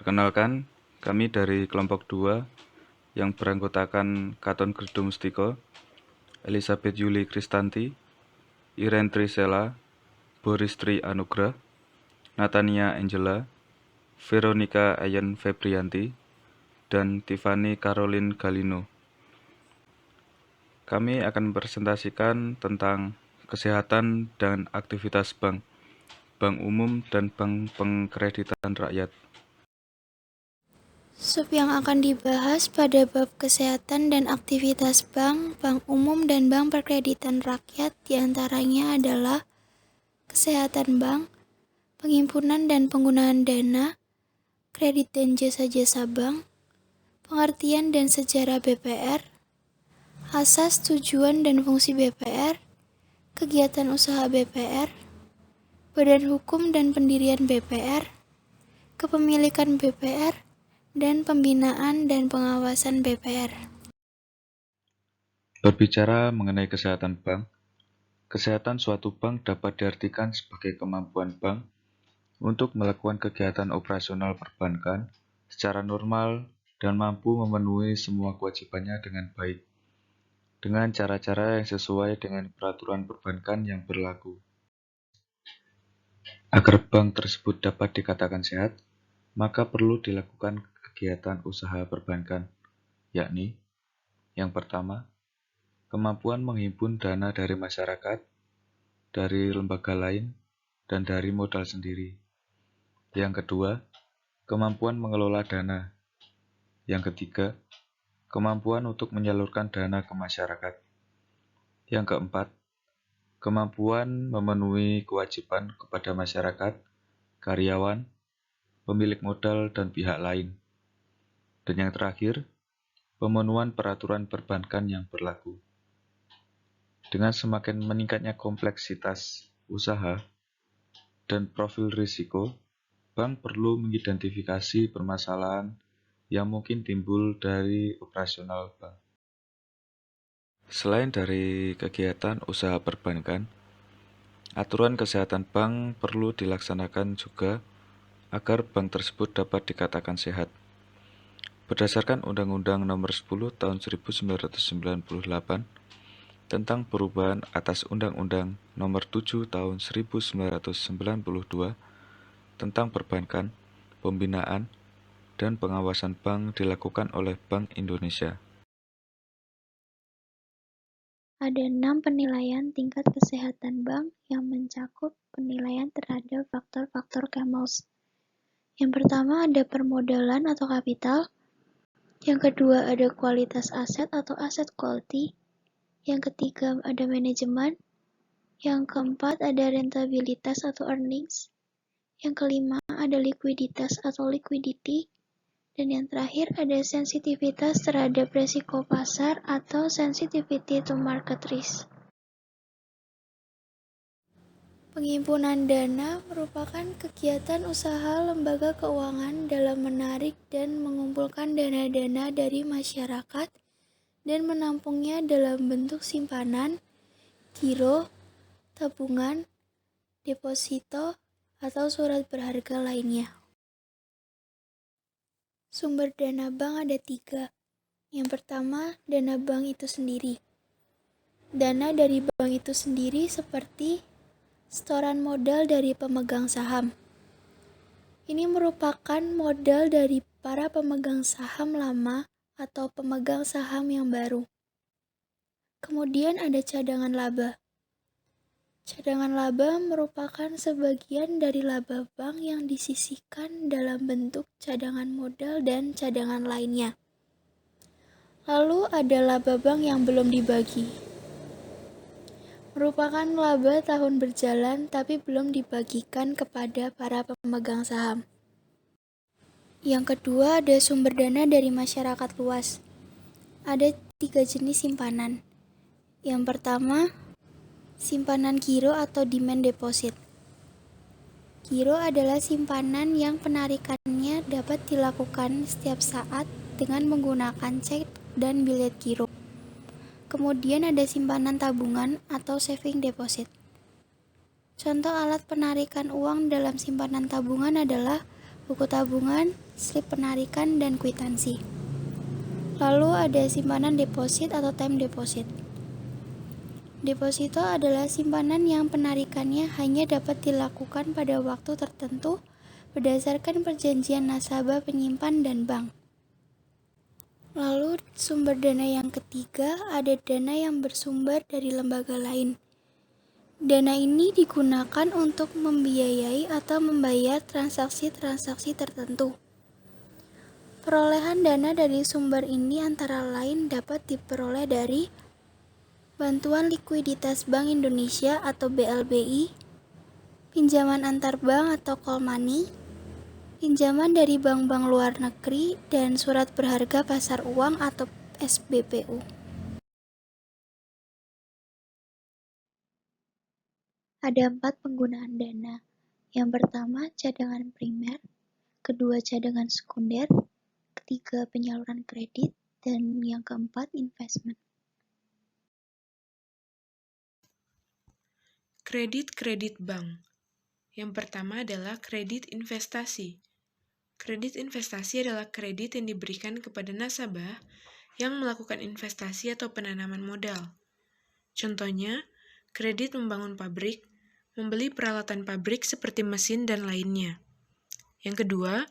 Perkenalkan, kami dari kelompok 2 yang beranggotakan Katon Gerdo Mustiko, Elizabeth Yuli Kristanti, Iren Trisela, Boris Tri Anugrah, Natania Angela, Veronica Ayen Febrianti, dan Tiffany Caroline Galino. Kami akan mempresentasikan tentang kesehatan dan aktivitas bank, bank umum dan bank pengkreditan rakyat. Sub yang akan dibahas pada bab kesehatan dan aktivitas bank, bank umum dan bank perkreditan rakyat diantaranya adalah kesehatan bank, penghimpunan dan penggunaan dana, kredit dan jasa-jasa bank, pengertian dan sejarah BPR, asas tujuan dan fungsi BPR, kegiatan usaha BPR, badan hukum dan pendirian BPR, kepemilikan BPR, dan pembinaan dan pengawasan BPR. Berbicara mengenai kesehatan bank, kesehatan suatu bank dapat diartikan sebagai kemampuan bank untuk melakukan kegiatan operasional perbankan secara normal dan mampu memenuhi semua kewajibannya dengan baik, dengan cara-cara yang sesuai dengan peraturan perbankan yang berlaku. Agar bank tersebut dapat dikatakan sehat, maka perlu dilakukan kegiatan usaha perbankan, yakni yang pertama, kemampuan menghimpun dana dari masyarakat, dari lembaga lain, dan dari modal sendiri. Yang kedua, kemampuan mengelola dana. Yang ketiga, kemampuan untuk menyalurkan dana ke masyarakat. Yang keempat, kemampuan memenuhi kewajiban kepada masyarakat, karyawan, pemilik modal, dan pihak lain. Dan yang terakhir, pemenuhan peraturan perbankan yang berlaku. Dengan semakin meningkatnya kompleksitas usaha dan profil risiko, bank perlu mengidentifikasi permasalahan yang mungkin timbul dari operasional bank. Selain dari kegiatan usaha perbankan, aturan kesehatan bank perlu dilaksanakan juga agar bank tersebut dapat dikatakan sehat. Berdasarkan Undang-Undang Nomor 10 Tahun 1998 tentang perubahan atas Undang-Undang Nomor 7 Tahun 1992 tentang perbankan, pembinaan, dan pengawasan bank dilakukan oleh Bank Indonesia. Ada 6 penilaian tingkat kesehatan bank yang mencakup penilaian terhadap faktor-faktor KEMOS. Yang pertama ada permodalan atau kapital. Yang kedua ada kualitas aset atau asset quality. Yang ketiga ada manajemen. Yang keempat ada rentabilitas atau earnings. Yang kelima ada likuiditas atau liquidity. Dan yang terakhir ada sensitivitas terhadap resiko pasar atau sensitivity to market risk. Penghimpunan dana merupakan kegiatan usaha lembaga keuangan dalam menarik dan mengumpulkan dana-dana dari masyarakat dan menampungnya dalam bentuk simpanan, giro, tabungan, deposito, atau surat berharga lainnya. Sumber dana bank ada 3. Yang pertama, dana bank itu sendiri. Dana dari bank itu sendiri seperti setoran modal dari pemegang saham. Ini merupakan modal dari para pemegang saham lama atau pemegang saham yang baru. Kemudian ada cadangan laba. Cadangan laba merupakan sebagian dari laba bank yang disisihkan dalam bentuk cadangan modal dan cadangan lainnya. Lalu ada laba bank yang belum dibagi. Merupakan laba tahun berjalan tapi belum dibagikan kepada para pemegang saham. Yang kedua ada sumber dana dari masyarakat luas. Ada 3 jenis simpanan. Yang pertama, simpanan giro atau demand deposit. Giro adalah simpanan yang penarikannya dapat dilakukan setiap saat dengan menggunakan cek dan bilet giro. Kemudian ada simpanan tabungan atau saving deposit. Contoh alat penarikan uang dalam simpanan tabungan adalah buku tabungan, slip penarikan, dan kwitansi. Lalu ada simpanan deposit atau time deposit. Deposito adalah simpanan yang penarikannya hanya dapat dilakukan pada waktu tertentu berdasarkan perjanjian nasabah penyimpan dan bank. Lalu sumber dana yang ketiga, ada dana yang bersumber dari lembaga lain. Dana ini digunakan untuk membiayai atau membayar transaksi-transaksi tertentu. Perolehan dana dari sumber ini antara lain dapat diperoleh dari Bantuan Likuiditas Bank Indonesia atau BLBI, pinjaman antar bank atau call money, pinjaman dari bank-bank luar negeri, dan surat berharga pasar uang atau SBPU. Ada 4 penggunaan dana. Yang pertama, cadangan primer, kedua, cadangan sekunder, ketiga, penyaluran kredit, dan yang keempat, investment. Kredit bank. Yang pertama adalah kredit investasi. Kredit investasi adalah kredit yang diberikan kepada nasabah yang melakukan investasi atau penanaman modal. Contohnya, kredit membangun pabrik, membeli peralatan pabrik seperti mesin dan lainnya. Yang kedua,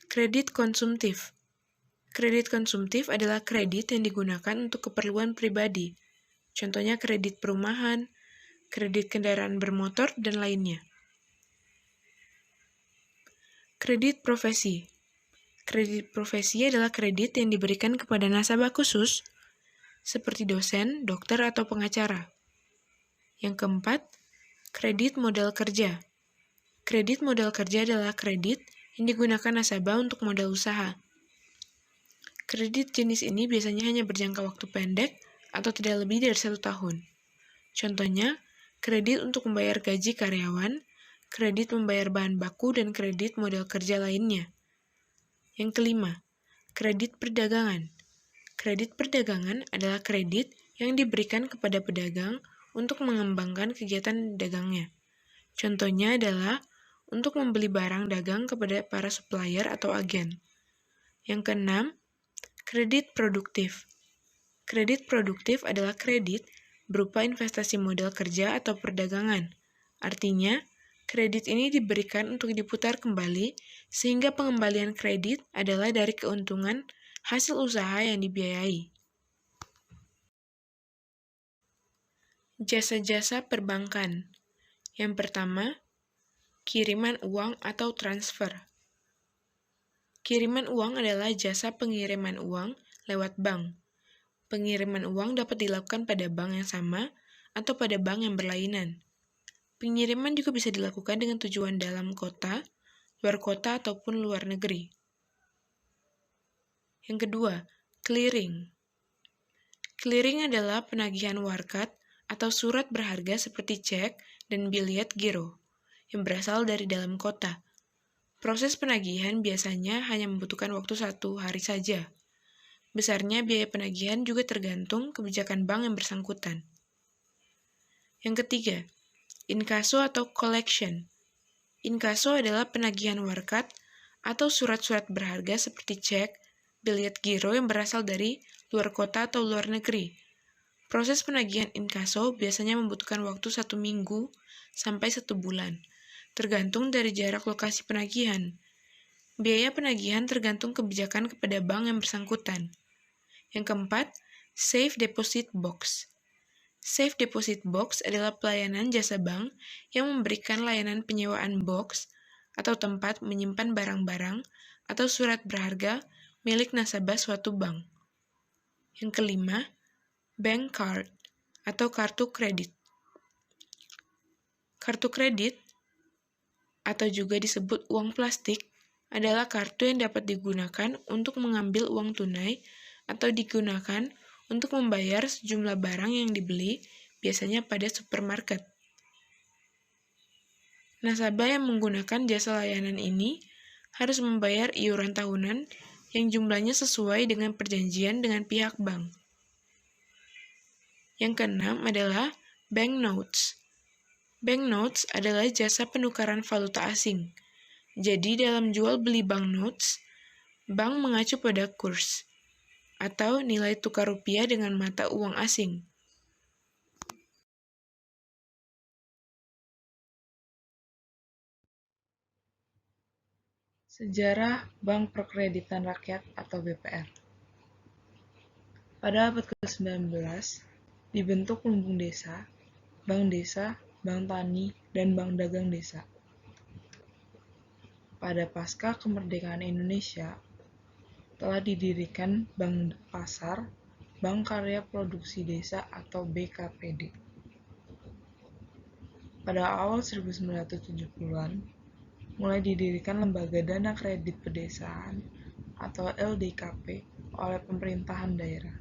kredit konsumtif. Kredit konsumtif adalah kredit yang digunakan untuk keperluan pribadi. Contohnya kredit perumahan, kredit kendaraan bermotor, dan lainnya. Kredit profesi. Kredit profesi adalah kredit yang diberikan kepada nasabah khusus, seperti dosen, dokter, atau pengacara. Yang keempat, kredit modal kerja. Kredit modal kerja adalah kredit yang digunakan nasabah untuk modal usaha. Kredit jenis ini biasanya hanya berjangka waktu pendek atau tidak lebih dari 1 tahun. Contohnya, kredit untuk membayar gaji karyawan, kredit membayar bahan baku, dan kredit modal kerja lainnya. Yang kelima, kredit perdagangan. Kredit perdagangan adalah kredit yang diberikan kepada pedagang untuk mengembangkan kegiatan dagangnya. Contohnya adalah untuk membeli barang dagang kepada para supplier atau agen. Yang keenam, kredit produktif. Kredit produktif adalah kredit berupa investasi modal kerja atau perdagangan. Artinya, kredit ini diberikan untuk diputar kembali, sehingga pengembalian kredit adalah dari keuntungan hasil usaha yang dibiayai. Jasa-jasa perbankan. Yang pertama, kiriman uang atau transfer. Kiriman uang adalah jasa pengiriman uang lewat bank. Pengiriman uang dapat dilakukan pada bank yang sama atau pada bank yang berlainan. Pengiriman juga bisa dilakukan dengan tujuan dalam kota, luar kota, ataupun luar negeri. Yang kedua, clearing. Clearing adalah penagihan warkat atau surat berharga seperti cek dan biliet giro yang berasal dari dalam kota. Proses penagihan biasanya hanya membutuhkan waktu 1 hari saja. Besarnya biaya penagihan juga tergantung kebijakan bank yang bersangkutan. Yang ketiga, inkaso atau collection. Inkaso adalah penagihan warkat atau surat-surat berharga seperti cek, biliet giro yang berasal dari luar kota atau luar negeri. Proses penagihan inkaso biasanya membutuhkan waktu 1 minggu sampai 1 bulan, tergantung dari jarak lokasi penagihan. Biaya penagihan tergantung kebijakan kepada bank yang bersangkutan. Yang keempat, Safe Deposit Box. Safe Deposit Box adalah pelayanan jasa bank yang memberikan layanan penyewaan box atau tempat menyimpan barang-barang atau surat berharga milik nasabah suatu bank. Yang kelima, Bank Card atau kartu kredit. Kartu kredit atau juga disebut uang plastik adalah kartu yang dapat digunakan untuk mengambil uang tunai atau digunakan untuk membayar sejumlah barang yang dibeli, biasanya pada supermarket. Nasabah yang menggunakan jasa layanan ini harus membayar iuran tahunan yang jumlahnya sesuai dengan perjanjian dengan pihak bank. Yang keenam adalah banknotes. Banknotes adalah jasa penukaran valuta asing. Jadi dalam jual beli banknotes, bank mengacu pada kurs atau nilai tukar rupiah dengan mata uang asing. Sejarah Bank Perkreditan Rakyat atau BPR. Pada abad ke-19, dibentuk lumbung desa, bank tani, dan bank dagang desa. Pada pasca kemerdekaan Indonesia, telah didirikan Bank Pasar, Bank Karya Produksi Desa atau BKPD. Pada awal 1970-an, mulai didirikan Lembaga Dana Kredit Pedesaan atau LDKP oleh pemerintahan daerah.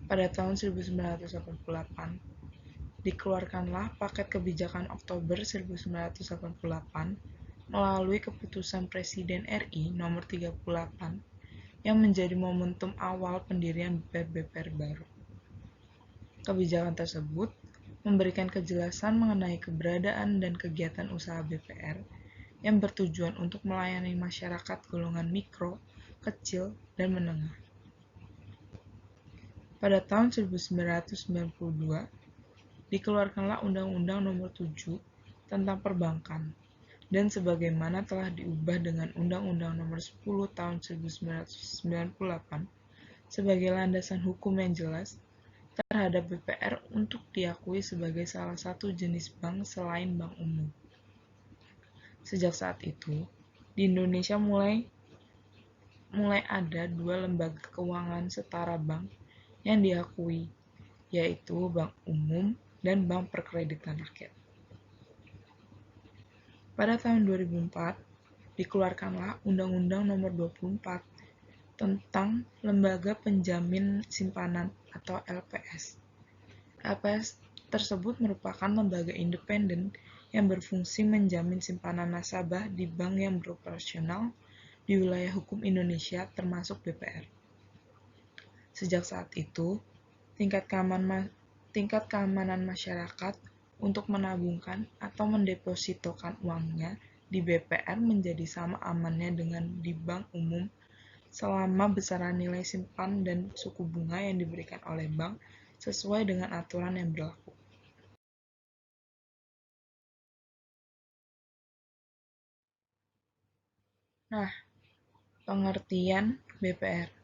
Pada tahun 1988, dikeluarkanlah Paket Kebijakan Oktober 1988 melalui Keputusan Presiden RI Nomor 38 yang menjadi momentum awal pendirian BPR baru. Kebijakan tersebut memberikan kejelasan mengenai keberadaan dan kegiatan usaha BPR yang bertujuan untuk melayani masyarakat golongan mikro, kecil, dan menengah. Pada tahun 1992, dikeluarkanlah Undang-Undang Nomor 7 tentang Perbankan, dan sebagaimana telah diubah dengan Undang-Undang Nomor 10 Tahun 1998 sebagai landasan hukum yang jelas terhadap BPR untuk diakui sebagai salah satu jenis bank selain bank umum. Sejak saat itu, di Indonesia mulai ada dua lembaga keuangan setara bank yang diakui, yaitu Bank Umum dan Bank Perkreditan Rakyat. Pada tahun 2004, dikeluarkanlah Undang-Undang Nomor 24 tentang Lembaga Penjamin Simpanan atau LPS. LPS tersebut merupakan lembaga independen yang berfungsi menjamin simpanan nasabah di bank yang beroperasional di wilayah hukum Indonesia termasuk BPR. Sejak saat itu, tingkat keamanan masyarakat untuk menabungkan atau mendepositokan uangnya di BPR menjadi sama amannya dengan di bank umum selama besaran nilai simpan dan suku bunga yang diberikan oleh bank sesuai dengan aturan yang berlaku. Nah, pengertian BPR.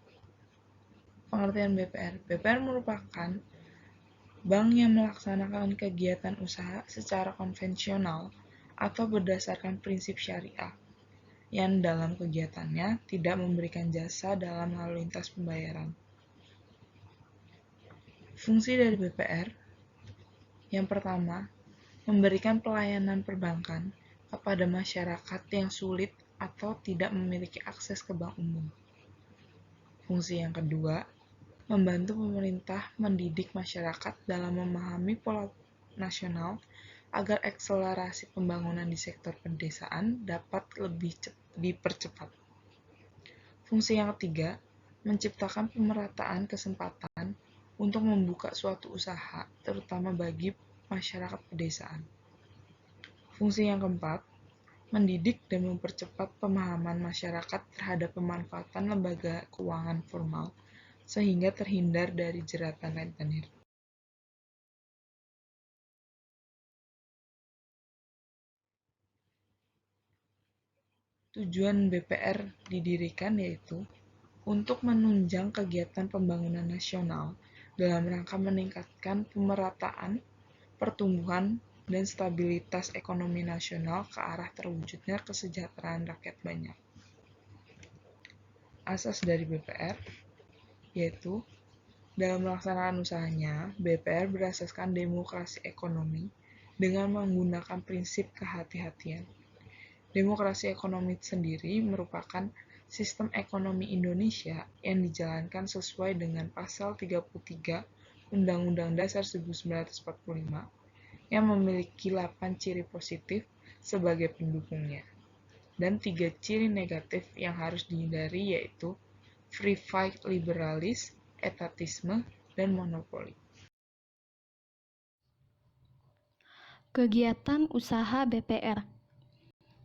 BPR merupakan bank yang melaksanakan kegiatan usaha secara konvensional atau berdasarkan prinsip syariah, yang dalam kegiatannya tidak memberikan jasa dalam lalu lintas pembayaran. Fungsi dari BPR yang pertama, memberikan pelayanan perbankan kepada masyarakat yang sulit atau tidak memiliki akses ke bank umum. Fungsi yang kedua, membantu pemerintah mendidik masyarakat dalam memahami pola nasional agar akselerasi pembangunan di sektor pedesaan dapat lebih dipercepat. Fungsi yang ketiga, menciptakan pemerataan kesempatan untuk membuka suatu usaha, terutama bagi masyarakat pedesaan. Fungsi yang keempat, mendidik dan mempercepat pemahaman masyarakat terhadap pemanfaatan lembaga keuangan formal sehingga terhindar dari jeratan rentenir. Tujuan BPR didirikan yaitu untuk menunjang kegiatan pembangunan nasional dalam rangka meningkatkan pemerataan, pertumbuhan, dan stabilitas ekonomi nasional ke arah terwujudnya kesejahteraan rakyat banyak. Asas dari BPR yaitu dalam melaksanakan usahanya, BPR berasaskan demokrasi ekonomi dengan menggunakan prinsip kehati-hatian. Demokrasi ekonomi sendiri merupakan sistem ekonomi Indonesia yang dijalankan sesuai dengan Pasal 33 Undang-Undang Dasar 1945 yang memiliki 8 ciri positif sebagai pendukungnya dan 3 ciri negatif yang harus dihindari yaitu free fight liberalis, etatisme, dan monopoli. Kegiatan usaha BPR.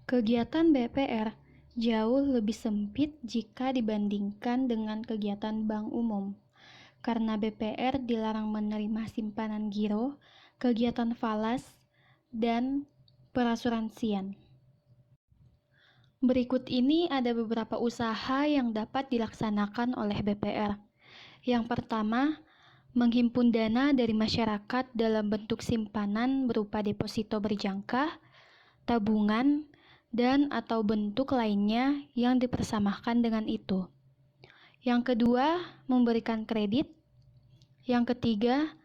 Kegiatan BPR jauh lebih sempit jika dibandingkan dengan kegiatan bank umum. Karena BPR dilarang menerima simpanan giro, kegiatan falas, dan perasuransian. Berikut ini ada beberapa usaha yang dapat dilaksanakan oleh BPR. Yang pertama, menghimpun dana dari masyarakat dalam bentuk simpanan berupa deposito berjangka, tabungan, dan atau bentuk lainnya yang dipersamakan dengan itu. Yang kedua, memberikan kredit. Yang ketiga,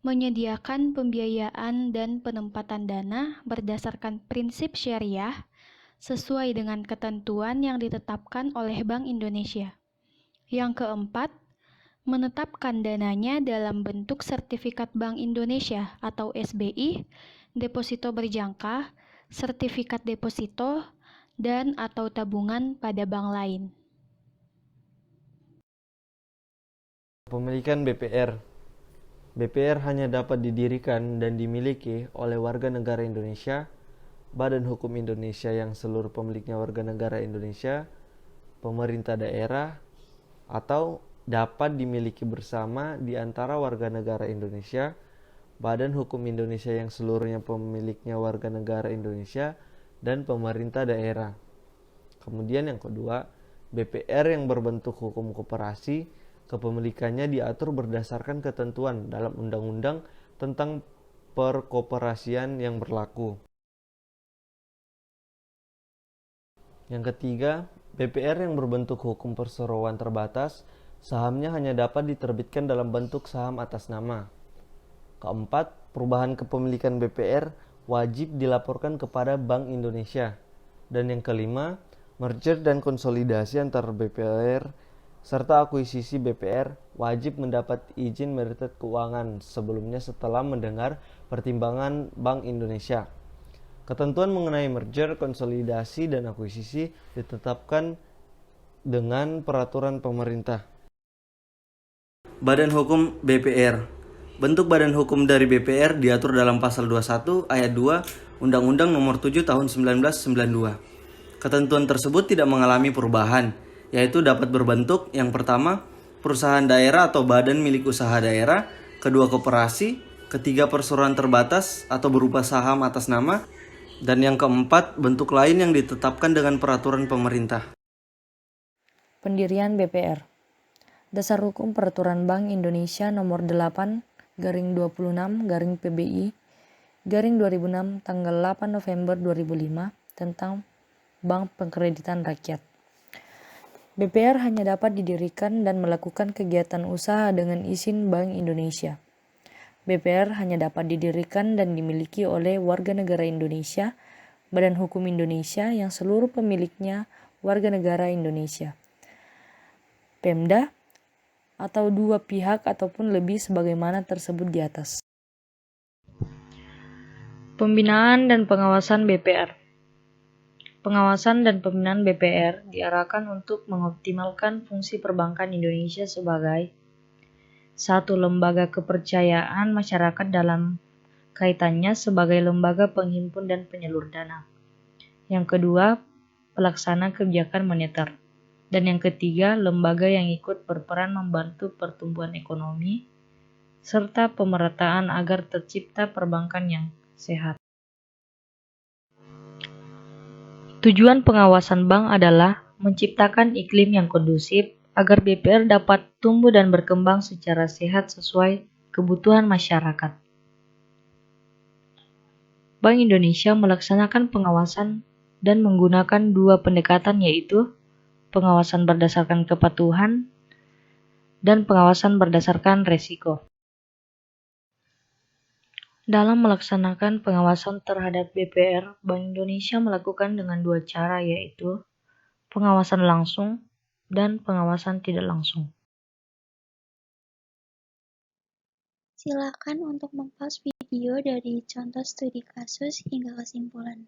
menyediakan pembiayaan dan penempatan dana berdasarkan prinsip syariah sesuai dengan ketentuan yang ditetapkan oleh Bank Indonesia. Yang keempat, menetapkan dananya dalam bentuk sertifikat Bank Indonesia atau SBI, deposito berjangka, sertifikat deposito, dan atau tabungan pada bank lain. Pemilikan BPR. BPR hanya dapat didirikan dan dimiliki oleh warga negara Indonesia, Badan Hukum Indonesia yang seluruh pemiliknya warga negara Indonesia, pemerintah daerah, atau dapat dimiliki bersama di antara warga negara Indonesia, Badan Hukum Indonesia yang seluruhnya pemiliknya warga negara Indonesia, dan pemerintah daerah. Kemudian yang kedua, BPR yang berbentuk hukum koperasi, kepemilikannya diatur berdasarkan ketentuan dalam undang-undang tentang perkoperasian yang berlaku. Yang ketiga, BPR yang berbentuk hukum perseroan terbatas, sahamnya hanya dapat diterbitkan dalam bentuk saham atas nama. Keempat, perubahan kepemilikan BPR wajib dilaporkan kepada Bank Indonesia. Dan yang kelima, merger dan konsolidasi antar BPR serta akuisisi BPR wajib mendapat izin Meritet Keuangan sebelumnya setelah mendengar pertimbangan Bank Indonesia. Ketentuan mengenai merger, konsolidasi, dan akuisisi ditetapkan dengan peraturan pemerintah. Badan Hukum BPR. Bentuk badan hukum dari BPR diatur dalam pasal 21 ayat 2 Undang-Undang Nomor 7 Tahun 1992. Ketentuan tersebut tidak mengalami perubahan, yaitu dapat berbentuk yang pertama, perusahaan daerah atau badan milik usaha daerah, kedua koperasi, ketiga perseroan terbatas atau berupa saham atas nama, dan yang keempat, bentuk lain yang ditetapkan dengan peraturan pemerintah. Pendirian BPR. Dasar Hukum Peraturan Bank Indonesia Nomor 8/26/PBI/2006 tanggal 8 November 2005 tentang Bank Pengkreditan Rakyat. BPR hanya dapat didirikan dan melakukan kegiatan usaha dengan izin Bank Indonesia. BPR hanya dapat didirikan dan dimiliki oleh warga negara Indonesia, Badan Hukum Indonesia yang seluruh pemiliknya warga negara Indonesia, Pemda, atau dua pihak ataupun lebih sebagaimana tersebut di atas. Pembinaan dan pengawasan BPR. Pengawasan dan pembinaan BPR diarahkan untuk mengoptimalkan fungsi perbankan Indonesia sebagai satu lembaga kepercayaan masyarakat dalam kaitannya sebagai lembaga penghimpun dan penyalur dana. Yang kedua, pelaksana kebijakan moneter. Dan yang ketiga, lembaga yang ikut berperan membantu pertumbuhan ekonomi serta pemerataan agar tercipta perbankan yang sehat. Tujuan pengawasan bank adalah menciptakan iklim yang kondusif agar BPR dapat tumbuh dan berkembang secara sehat sesuai kebutuhan masyarakat. Bank Indonesia melaksanakan pengawasan dan menggunakan dua pendekatan, yaitu pengawasan berdasarkan kepatuhan dan pengawasan berdasarkan resiko. Dalam melaksanakan pengawasan terhadap BPR, Bank Indonesia melakukan dengan dua cara, yaitu pengawasan langsung dan pengawasan tidak langsung. Silakan untuk mempause video dari contoh studi kasus hingga kesimpulan.